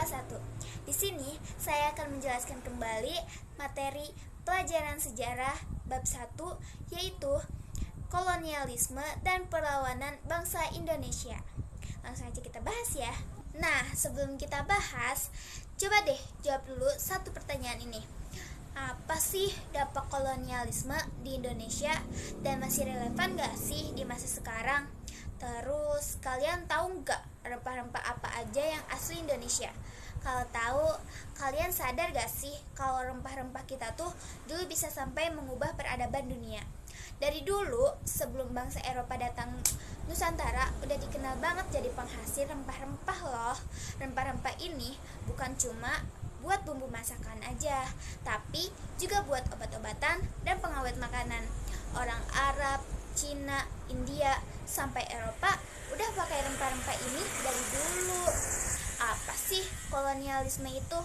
kelas 1. Di sini saya akan menjelaskan kembali materi pelajaran sejarah bab 1, yaitu kolonialisme dan perlawanan bangsa Indonesia. Langsung aja kita bahas ya. Nah, sebelum kita bahas, coba deh jawab dulu satu pertanyaan ini. Apa sih dampak kolonialisme di Indonesia dan masih relevan gak sih di masa sekarang? Terus kalian tahu gak rempah-rempah apa aja yang asli Indonesia? Kalau tahu, kalian sadar gak sih kalau rempah-rempah kita tuh dulu bisa sampai mengubah peradaban dunia? Dari dulu, sebelum bangsa Eropa datang Nusantara, udah dikenal banget jadi penghasil rempah-rempah loh. Rempah-rempah ini bukan cuma buat bumbu masakan aja, tapi juga buat obat-obatan dan pengawet makanan. Orang Arab, Cina, India, sampai Eropa udah pakai rempah-rempah ini dari dulu. Apa sih kolonialisme itu?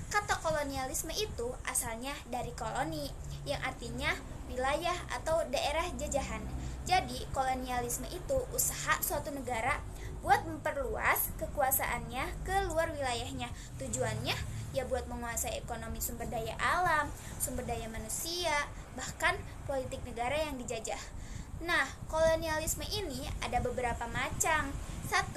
Kata kolonialisme itu asalnya dari koloni, yang artinya wilayah atau daerah jajahan. Jadi kolonialisme itu usaha suatu negara buat memperluas kekuasaannya ke luar wilayahnya. Tujuannya ya buat menguasai ekonomi, sumber daya alam, sumber daya manusia, bahkan politik negara yang dijajah. Nah, kolonialisme ini ada beberapa macam. 1.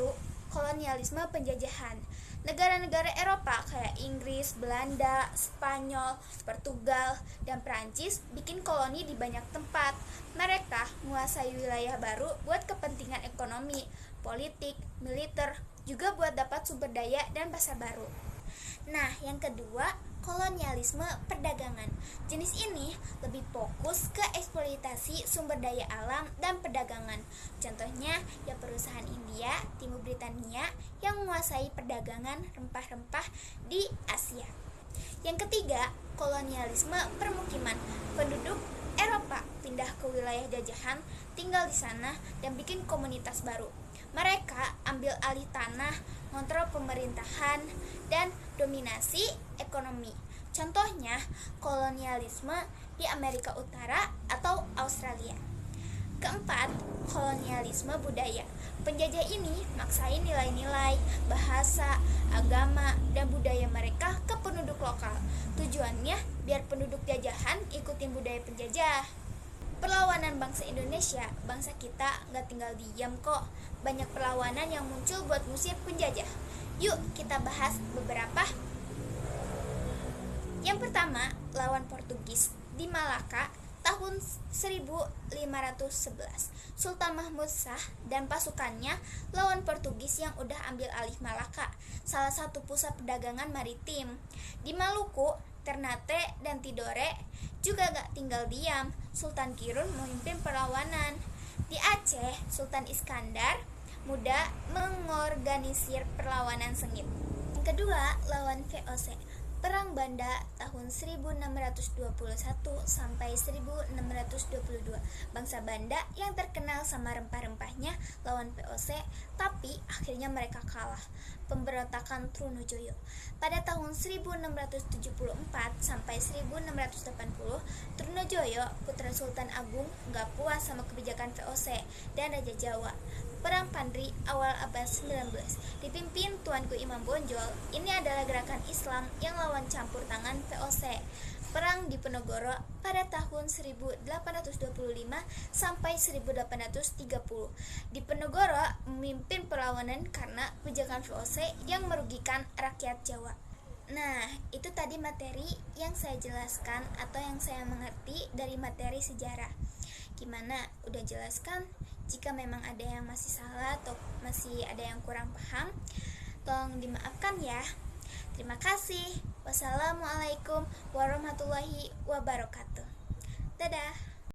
Kolonialisme penjajahan. Negara-negara Eropa kayak Inggris, Belanda, Spanyol, Portugal, dan Prancis bikin koloni di banyak tempat. Mereka menguasai wilayah baru buat kepentingan ekonomi, politik, militer, juga buat dapat sumber daya dan pasar baru. Nah, yang kedua, kolonialisme perdagangan. Jenis ini lebih fokus ke eksploitasi sumber daya alam dan perdagangan. Contohnya, ya perusahaan India, Timur Britania yang menguasai perdagangan rempah-rempah di Asia. Yang ketiga, kolonialisme permukiman. Penduduk Eropa pindah ke wilayah jajahan, tinggal di sana dan bikin komunitas baru. Mereka ambil alih tanah, kontrol pemerintahan, dan dominasi ekonomi. Contohnya, kolonialisme di Amerika Utara atau Australia. Keempat, kolonialisme budaya. Penjajah ini maksain nilai-nilai, bahasa, agama, dan budaya mereka ke penduduk lokal. Tujuannya biar penduduk jajahan ikutin budaya penjajah. Perlawanan bangsa Indonesia, bangsa kita gak tinggal diam kok. Banyak perlawanan yang muncul buat ngusir penjajah. Yuk kita bahas beberapa. Yang pertama, lawan Portugis di Malaka tahun 1511. Sultan Mahmud Shah dan pasukannya lawan Portugis yang udah ambil alih Malaka, salah satu pusat perdagangan maritim. Di Maluku, Ternate dan Tidore juga gak tinggal diam. Sultan Kirun memimpin perlawanan. Di Aceh, Sultan Iskandar Muda mengorganisir perlawanan sengit. Yang kedua, lawan VOC. Perang Banda tahun 1621 sampai 1622. Bangsa Banda yang terkenal sama rempah-rempahnya lawan VOC, tapi akhirnya mereka kalah. Pemberontakan Trunojoyo. Pada tahun 1674 sampai 1680, Trunojoyo, putra Sultan Agung, gak puas sama kebijakan VOC dan Raja Jawa. Perang Pandri awal abad 19 dipimpin Tuanku Imam Bonjol. Ini adalah gerakan Islam yang lawan campur tangan VOC. Perang Diponegoro pada tahun 1825 sampai 1830. Diponegoro memimpin perlawanan karena kebijakan VOC yang merugikan rakyat Jawa. Nah, itu tadi materi yang saya jelaskan atau yang saya mengerti dari materi sejarah. Gimana? Udah jelaskan? Jika memang ada yang masih salah atau masih ada yang kurang paham, tolong dimaafkan ya. Terima kasih. Wassalamualaikum warahmatullahi wabarakatuh. Dadah.